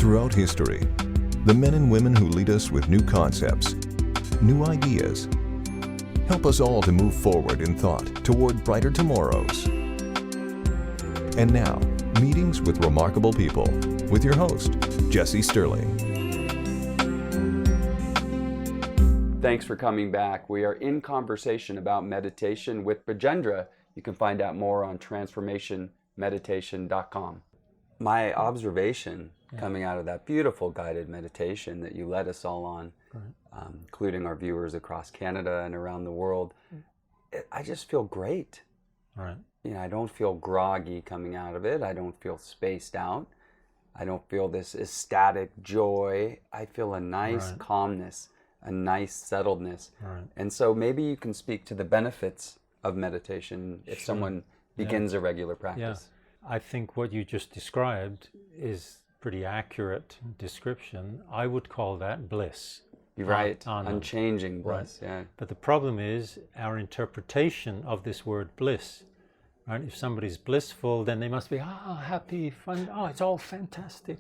Throughout history, the men and women who lead us with new concepts, new ideas, help us all to move forward in thought toward brighter tomorrows. And now, meetings with remarkable people with your host, Jesse Stirling. Thanks for coming back. We are in conversation about meditation with Brijendra. You can find out more on transformationmeditation.com. My observation coming out of that beautiful guided meditation that you led us all on, including our viewers across Canada and around the world, I just feel great. Right. You know, I don't feel groggy coming out of it. I don't feel spaced out. I don't feel this ecstatic joy. I feel a nice calmness, a nice settledness. Right. And so maybe you can speak to the benefits of meditation if someone begins a regular practice. I think what you just described is pretty accurate description. I would call that bliss. You're right, unchanging bliss. Right. Yeah. But the problem is our interpretation of this word bliss. Right? If somebody's blissful, then they must be happy, fun. Oh, it's all fantastic.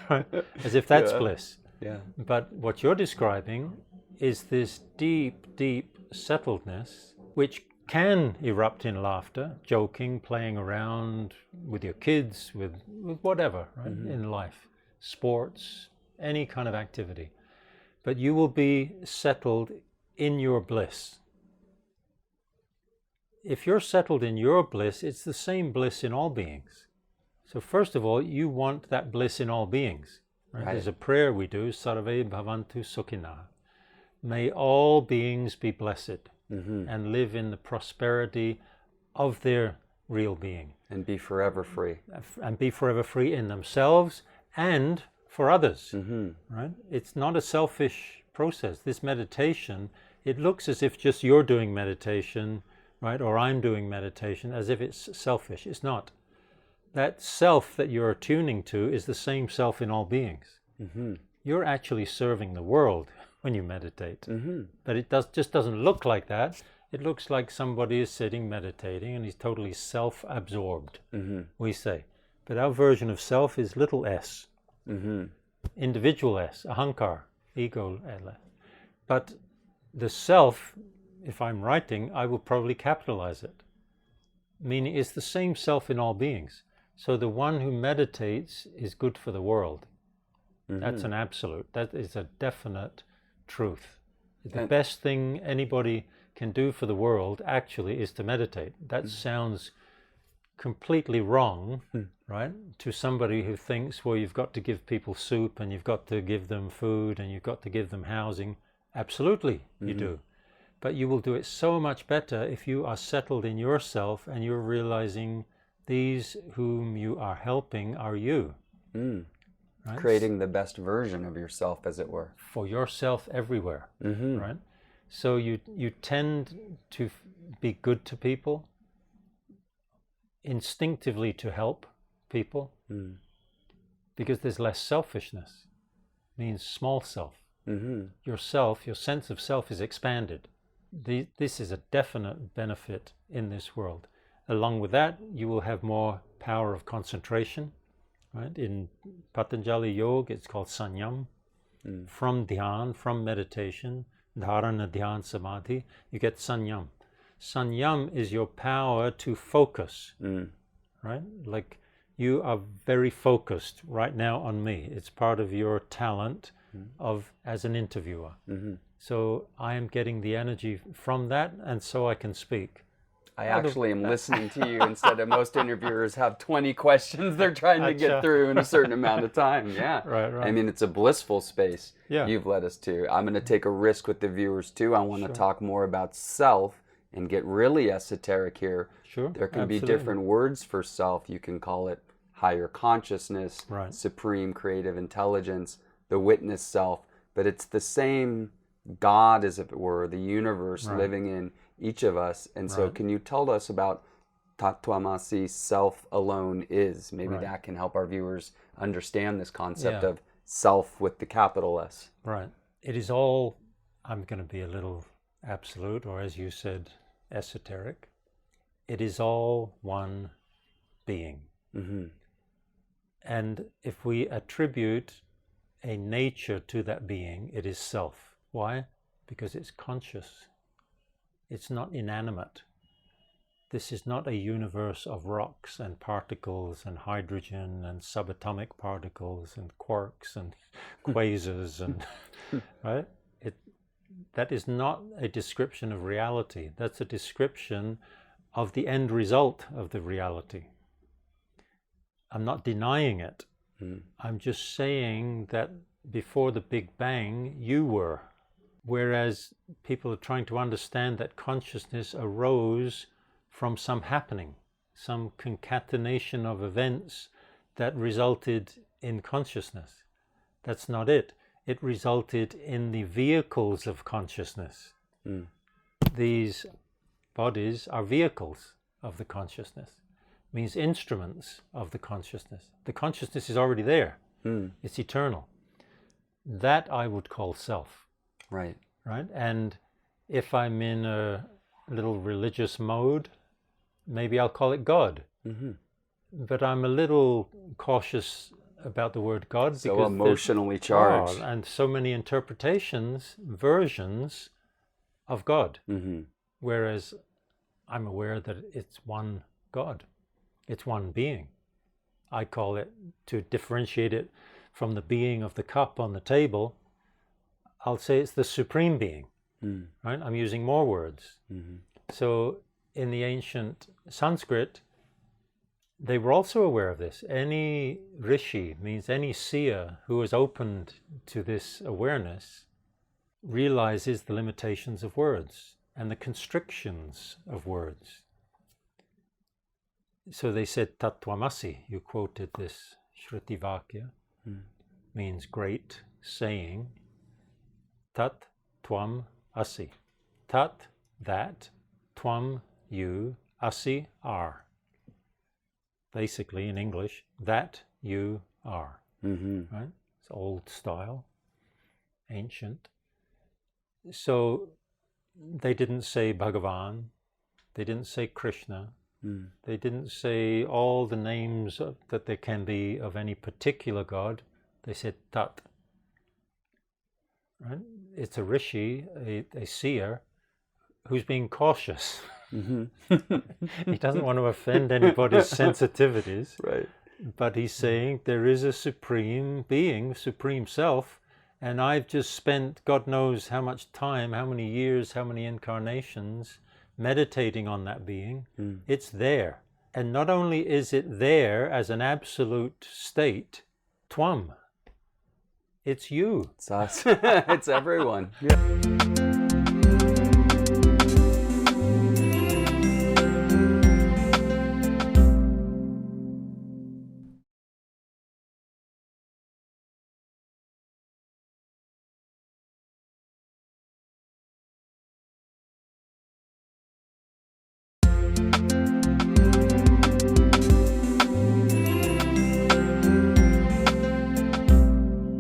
Right? As if that's bliss. Yeah. But what you're describing is this deep, deep settledness, which can erupt in laughter, joking, playing around with your kids, with whatever, right, in life, sports, any kind of activity. But you will be settled in your bliss. If you're settled in your bliss, it's the same bliss in all beings. So first of all, you want that bliss in all beings. Right? There's a prayer we do, Sarve Bhavantu Sukhina. May all beings be blessed and live in the prosperity of their real being. And be forever free. And be forever free in themselves and for others. Right? It's not a selfish process. This meditation, it looks as if just you're doing meditation, right, or I'm doing meditation, as if it's selfish. It's not. That self that you're attuning to is the same self in all beings. You're actually serving the world when you meditate. But it just doesn't look like that. It looks like somebody is sitting meditating and he's totally self-absorbed, we say. But our version of self is little s, individual s, ahankar, ego. But the self, if I'm writing, I will probably capitalize it, meaning it's the same self in all beings. So the one who meditates is good for the world. That's an absolute. That is a definite truth. The best thing anybody can do for the world actually is to meditate. That sounds completely wrong, right? To somebody who thinks, well, you've got to give people soup and you've got to give them food and you've got to give them housing. Absolutely, you do. But you will do it so much better if you are settled in yourself and you're realizing these whom you are helping are you. Right? Creating the best version of yourself, as it were. For yourself everywhere, right? So you tend to be good to people, instinctively to help people, because there's less selfishness. It means small self. Yourself, your sense of self is expanded. This is a definite benefit in this world. Along with that, you will have more power of concentration. Right? In Patanjali Yoga, it's called Sanyam. From dhyan, from meditation, dharana, dhyan, samadhi, you get Sanyam. Sanyam is your power to focus. Right? Like you are very focused right now on me. It's part of your talent as an interviewer. So I am getting the energy from that, and so I can speak. I actually am listening to you instead of most interviewers have 20 questions they're trying to get through in a certain amount of time. Yeah. Right. I mean, it's a blissful space you've led us to. I'm going to take a risk with the viewers too. I want to talk more about self and get really esoteric here. There can be different words for self. You can call it higher consciousness, supreme creative intelligence, the witness self, but it's the same God, as it were, the universe living in each of us. And so can you tell us about Tattvamasi, self alone is? Maybe that can help our viewers understand this concept of self with the capital S. Right. It is all, I'm going to be a little absolute, or as you said, esoteric. It is all one being. And if we attribute a nature to that being, it is self. Why? Because it's conscious. It's not inanimate. This is not a universe of rocks and particles and hydrogen and subatomic particles and quarks and quasars and right? That is not a description of reality. That's a description of the end result of the reality. I'm not denying it. I'm just saying that before the Big Bang, you were. Whereas people are trying to understand that consciousness arose from some happening, some concatenation of events that resulted in consciousness. That's not it. It resulted in the vehicles of consciousness. These bodies are vehicles of the consciousness. It means instruments of the consciousness. The consciousness is already there. It's eternal. That I would call self. Right. Right? And if I'm in a little religious mode, maybe I'll call it God. But I'm a little cautious about the word God so because emotionally charged. And so many interpretations, versions of God. Whereas I'm aware that it's one God. It's one being. I call it, to differentiate it from the being of the cup on the table, I'll say it's the supreme being. Right? I'm using more words. So in the ancient Sanskrit, they were also aware of this. Any rishi, means any seer who is opened to this awareness, realizes the limitations of words and the constrictions of words. So they said tattvamasi, you quoted this Shruti Vakya, means great saying. Tat tvam asi. Tat, that, tvam, you, asi, are. Basically, in English, that you are. Right? It's old style, ancient. So they didn't say Bhagavan, they didn't say Krishna, they didn't say all the names that there can be of any particular God. They said Tat. Right? It's a rishi, a seer, who's being cautious. He doesn't want to offend anybody's sensitivities. Right. But he's saying there is a supreme being, supreme self, and I've just spent God knows how much time, how many years, how many incarnations meditating on that being. It's there. And not only is it there as an absolute state, tvam, it's you. It's us. It's everyone.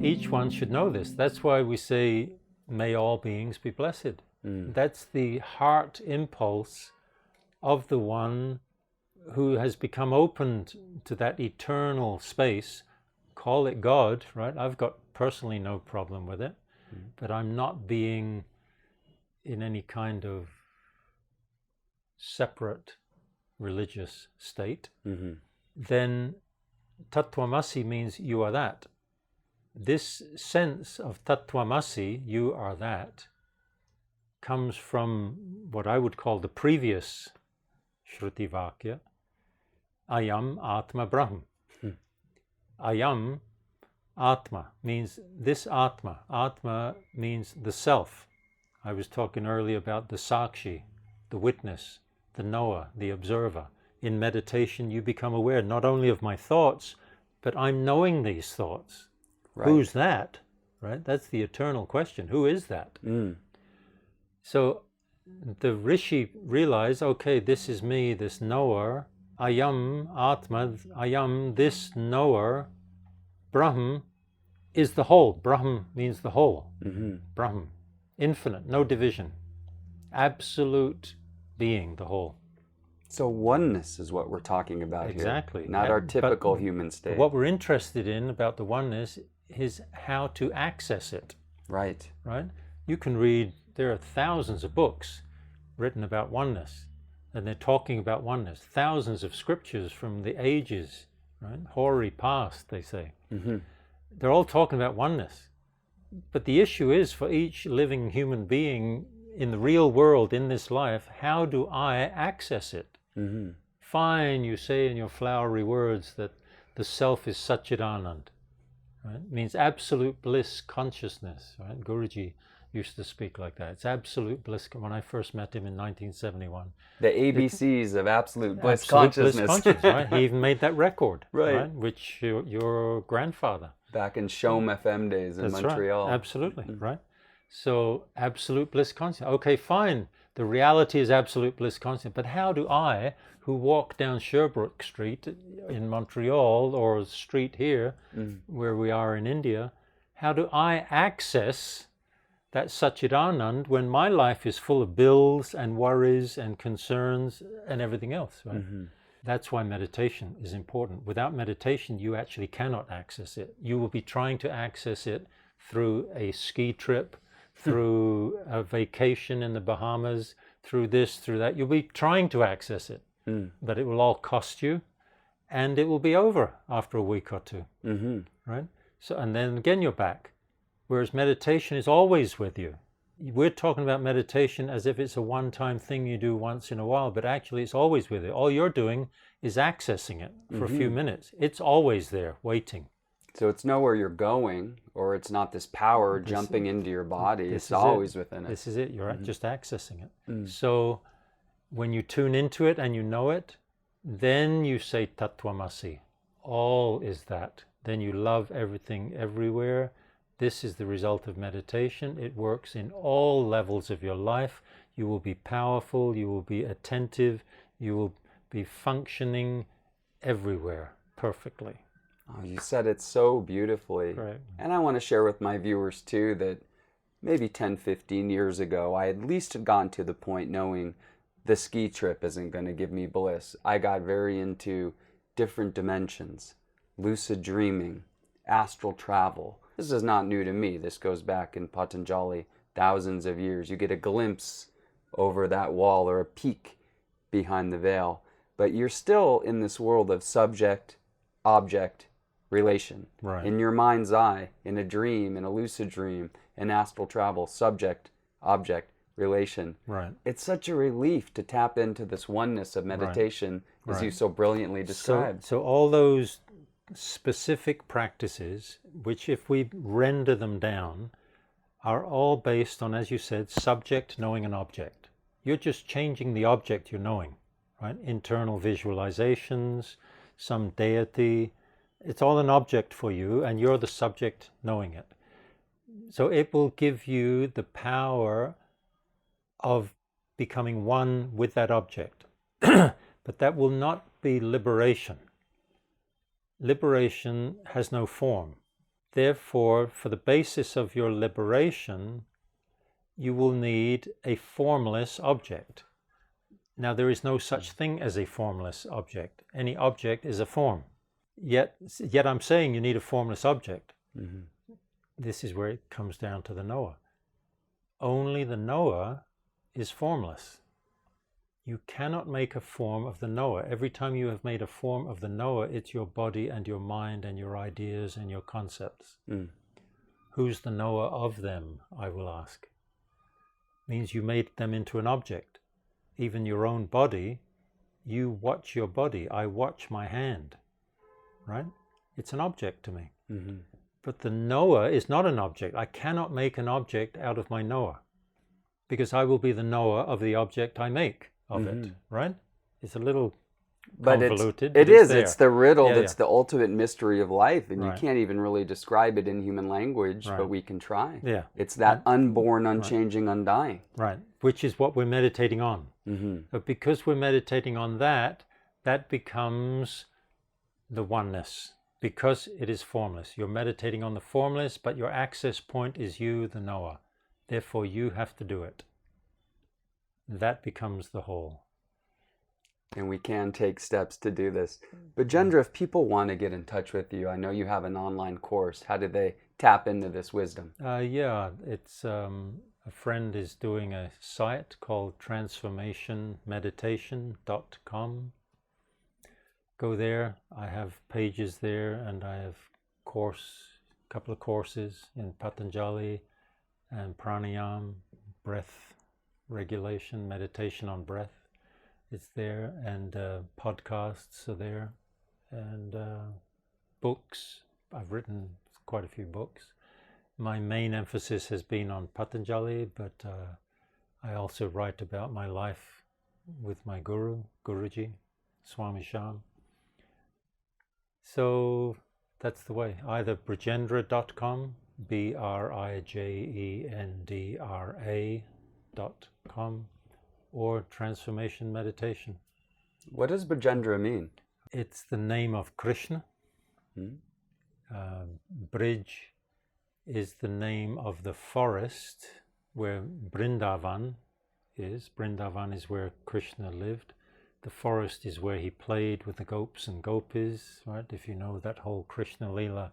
Each one should know this. That's why we say, may all beings be blessed. That's the heart impulse of the one who has become open to that eternal space. Call it God, right? I've got personally no problem with it, but I'm not being in any kind of separate religious state. Then tattvamasi means you are that. This sense of tattvamasi, you are that, comes from what I would call the previous Shruti Vakya, Ayam Atma Brahm. Ayam Atma means this Atma. Atma means the self. I was talking earlier about the Sakshi, the witness, the knower, the observer. In meditation you become aware not only of my thoughts, but I'm knowing these thoughts. Right. Who's that? Right? That's the eternal question. Who is that? So the rishi realized, okay, this is me, this knower. Ayam Atma, Ayam, this knower. Brahm is the whole. Brahm means the whole. Brahm, infinite, no division. Absolute being, the whole. So oneness is what we're talking about exactly. here. Not our typical human state. What we're interested in about the oneness is how to access it. Right. Right? You can read, there are thousands of books written about oneness, and they're talking about oneness. Thousands of scriptures from the ages, right? Hoary past, they say. Mm-hmm. They're all talking about oneness. But the issue is, for each living human being in the real world, in this life, how do I access it? Mm-hmm. Fine, you say in your flowery words that the self is Satchidanand. Right? It means absolute bliss consciousness. Right? Guruji used to speak like that. It's absolute bliss. When I first met him in 1971. The ABCs of absolute bliss consciousness. Right? He even made that record, right? Which your grandfather. Back in Shom FM days in Montreal. Right. Absolutely, right? So absolute bliss consciousness. Okay, fine. The reality is absolute bliss consciousness. But how do I, who walk down Sherbrooke Street in Montreal or street here, where we are in India, how do I access that Satchidanand when my life is full of bills and worries and concerns and everything else, right? Mm-hmm. That's why meditation is important. Without meditation, you actually cannot access it. You will be trying to access it through a ski trip, through a vacation in the Bahamas, through this, through that. You'll be trying to access it, but it will all cost you, and it will be over after a week or two, right? So, and then again, you're back. Whereas meditation is always with you. We're talking about meditation as if it's a one-time thing you do once in a while, but actually it's always with you. All you're doing is accessing it for a few minutes. It's always there, waiting. So it's nowhere you're going, or it's not this power jumping into your body. It's always within it. This is it. You're just accessing it. So when you tune into it and you know it, then you say Tattvamasi. All is that. Then you love everything everywhere. This is the result of meditation. It works in all levels of your life. You will be powerful, you will be attentive, you will be functioning everywhere perfectly. Oh, you said it so beautifully. Right. And I want to share with my viewers too that maybe 10, 15 years ago, I at least had gotten to the point knowing the ski trip isn't going to give me bliss. I got very into different dimensions, lucid dreaming, astral travel. This is not new to me. This goes back in Patanjali thousands of years. You get a glimpse over that wall or a peek behind the veil. But you're still in this world of subject, object, relation. Right. In your mind's eye, in a dream, in a lucid dream, in astral travel, subject, object, relation. Right. It's such a relief to tap into this oneness of meditation, as you so brilliantly described. So all those specific practices, which if we render them down, are all based on, as you said, subject knowing an object. You're just changing the object you're knowing, right? Internal visualizations, some deity. It's all an object for you, and you're the subject knowing it. So it will give you the power of becoming one with that object. But that will not be liberation. Liberation has no form. Therefore, for the basis of your liberation, you will need a formless object. Now, there is no such thing as a formless object. Any object is a form. Yet I'm saying you need a formless object. This is where it comes down to the knower. Only the knower is formless. You cannot make a form of the knower. Every time you have made a form of the knower, it's your body and your mind and your ideas and your concepts. Who's the knower of them, I will ask? Means you made them into an object. Even your own body, you watch your body. I watch my hand, right? It's an object to me. But the knower is not an object. I cannot make an object out of my knower, because I will be the knower of the object I make of it, right? It's a little convoluted. But it's the riddle that's the ultimate mystery of life, and you can't even really describe it in human language, but we can try. It's that unborn, unchanging, undying. Right, which is what we're meditating on. But because we're meditating on that, that becomes the oneness, because it is formless. You're meditating on the formless, but your access point is you, the knower. Therefore, you have to do it. That becomes the whole. And we can take steps to do this. But Brijendra, if people want to get in touch with you, I know you have an online course. How do they tap into this wisdom? Yeah, it's a friend is doing a site called transformationmeditation.com. Go there. I have pages there, and I have a couple of courses in Patanjali and pranayama, breath regulation, meditation on breath. It's there, and podcasts are there, and books. I've written quite a few books. My main emphasis has been on Patanjali, but I also write about my life with my Guruji, Swami Sham. So that's the way. Either Brijendra.com, Brijendra.com, or Transformation Meditation. What does Brijendra mean? It's the name of Krishna. Brij is the name of the forest where Brindavan is. Brindavan is where Krishna lived. The forest is where he played with the gopis and gopis, right? If you know that whole Krishna Lila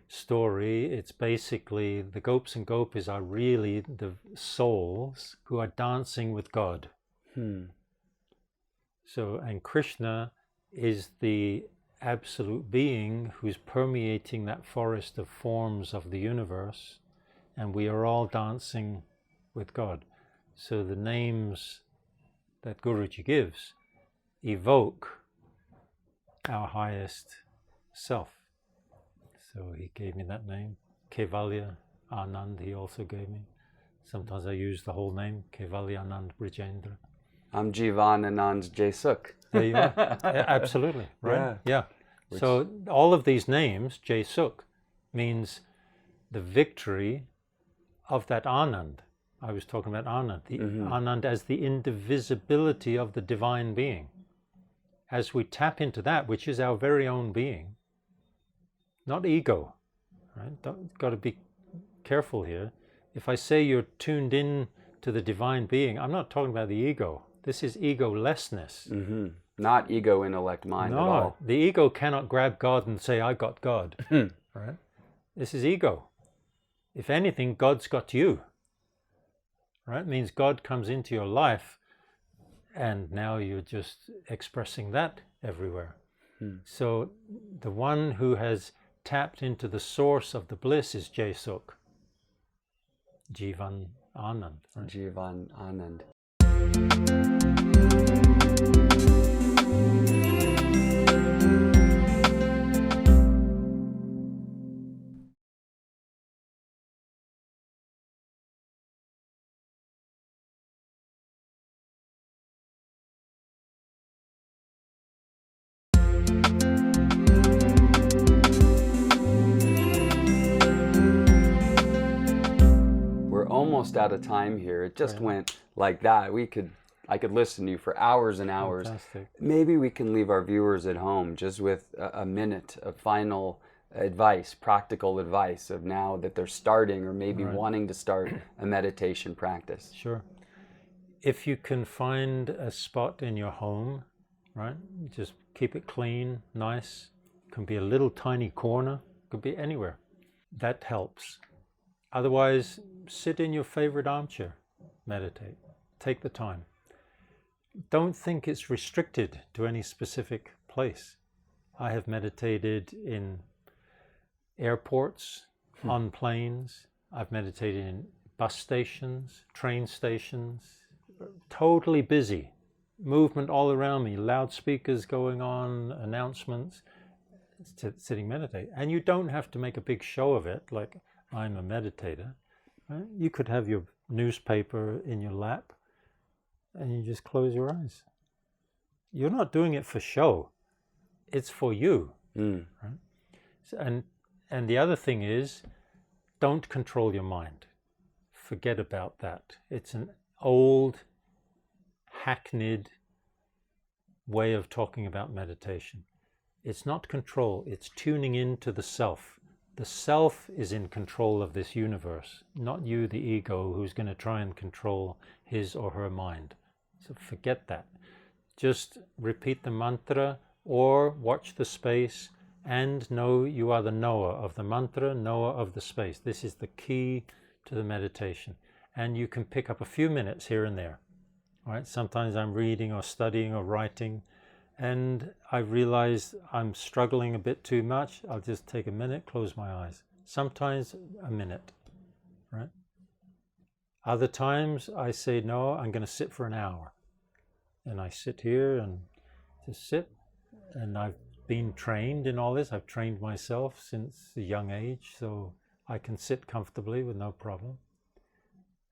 story, it's basically the gopis and gopis are really the souls who are dancing with God. So, and Krishna is the absolute being who's permeating that forest of forms of the universe, and we are all dancing with God. So the names that Guruji gives evoke our highest self. So he gave me that name. Kevalya Anand he also gave me. Sometimes I use the whole name, Kevalya Anand Brijendra. I'm Jivananand Jesuk. There you are. Absolutely, right? Yeah. So all of these names, Jesuk, means the victory of that Anand. I was talking about Anand. The Anand as the indivisibility of the divine being. As we tap into that, which is our very own being, not ego, right? Got to be careful here. If I say you're tuned in to the divine being, I'm not talking about the ego. This is egolessness. Not ego, intellect, mind at all. The ego cannot grab God and say, I got God. Right? This is ego. If anything, God's got you. Right? It means God comes into your life, and now you're just expressing that everywhere. So the one who has tapped into the source of the bliss is Jesuk. Jivan Anand. Right? Jivan Anand. Almost out of time here. It just went like that. I could listen to you for hours and hours. Fantastic. Maybe we can leave our viewers at home just with a minute of final advice, practical advice of now that they're starting or maybe wanting to start a meditation practice. Sure. If you can find a spot in your home, right, just keep it clean, nice. It can be a little tiny corner, could be anywhere. That helps. Otherwise, sit in your favorite armchair, meditate, take the time. Don't think it's restricted to any specific place. I have meditated in airports, on planes. I've meditated in bus stations, train stations, totally busy. Movement all around me, loudspeakers going on, announcements, sitting meditate. And you don't have to make a big show of it, like I'm a meditator. Right? You could have your newspaper in your lap and you just close your eyes. You're not doing it for show. It's for you. Right? So, and the other thing is, don't control your mind. Forget about that. It's an old, hackneyed way of talking about meditation. It's not control, it's tuning into the self. The self is in control of this universe, not you, the ego, who's going to try and control his or her mind. So forget that. just repeat the mantra or watch the space and know you are the knower of the mantra, knower of the space. This is the key to the meditation. And you can pick up a few minutes here and there. Right? Sometimes I'm reading or studying or writing, and I realize I'm struggling a bit too much. I'll just take a minute, close my eyes. Sometimes a minute, right? Other times I say, no, I'm going to sit for an hour. And I sit here and just sit. And I've been trained in all this. I've trained myself since a young age, so I can sit comfortably with no problem.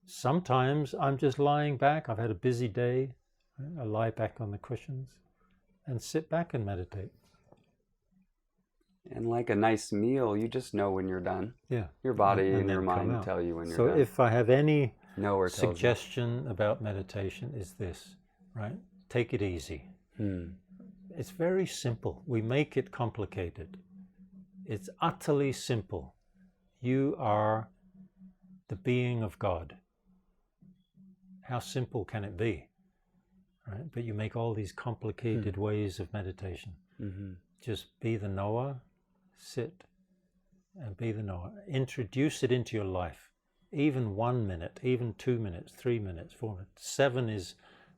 Sometimes I'm just lying back. I've had a busy day. Right? I lie back on the cushions and sit back and meditate. And like a nice meal, you just know when you're done. Yeah. Your body and your mind tell you when you're done. So if I have any suggestion about meditation, is this, right? Take it easy. It's very simple. We make it complicated. It's utterly simple. You are the being of God. How simple can it be? Right? But you make all these complicated ways of meditation. Just be the knower, sit, and be the knower. Introduce it into your life. Even 1 minute, even 2 minutes, 3 minutes, 4 minutes. 7 is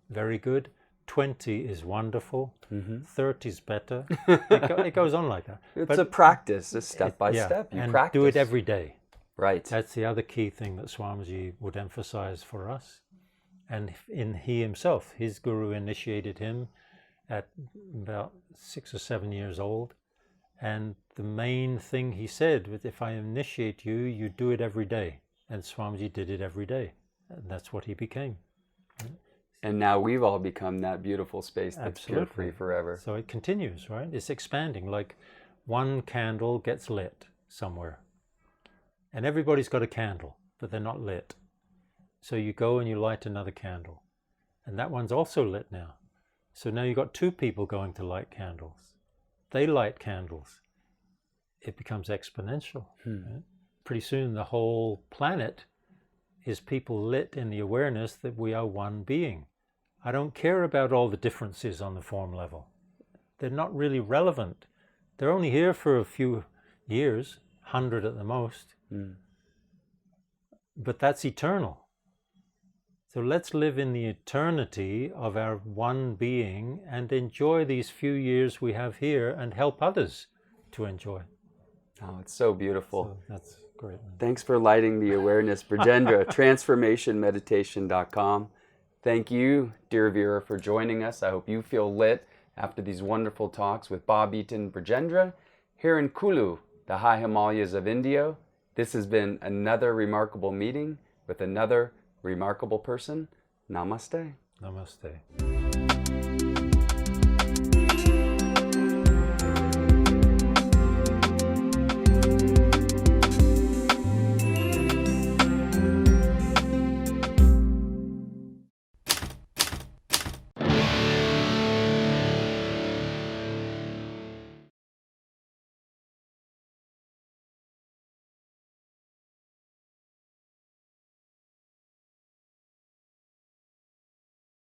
very good. 20 is wonderful. 30 is better. It goes on like that. It's a practice, a step by step. You practice. Do it every day. Right. That's the other key thing that Swamiji would emphasize for us. And he himself, his guru initiated him at about 6 or 7 years old. And the main thing he said was, if I initiate you, you do it every day. And Swamiji did it every day. And that's what he became. And now we've all become that beautiful space that's carefree forever. So it continues, right? It's expanding. Like one candle gets lit somewhere. And everybody's got a candle, but they're not lit. So you go and you light another candle. And that one's also lit now. So now you've got 2 people going to light candles. They light candles. It becomes exponential. Right? Pretty soon the whole planet is people lit in the awareness that we are one being. I don't care about all the differences on the form level. They're not really relevant. They're only here for a few years, 100 at the most. But that's eternal. So let's live in the eternity of our one being and enjoy these few years we have here and help others to enjoy. Oh, it's so beautiful. So that's great. Thanks for lighting the awareness, Brijendra, transformationmeditation.com. Thank you, dear viewer, for joining us. I hope you feel lit after these wonderful talks with Bob Eaton Brijendra here in Kulu, the high Himalayas of India. This has been another remarkable meeting with another remarkable person. Namaste. Namaste.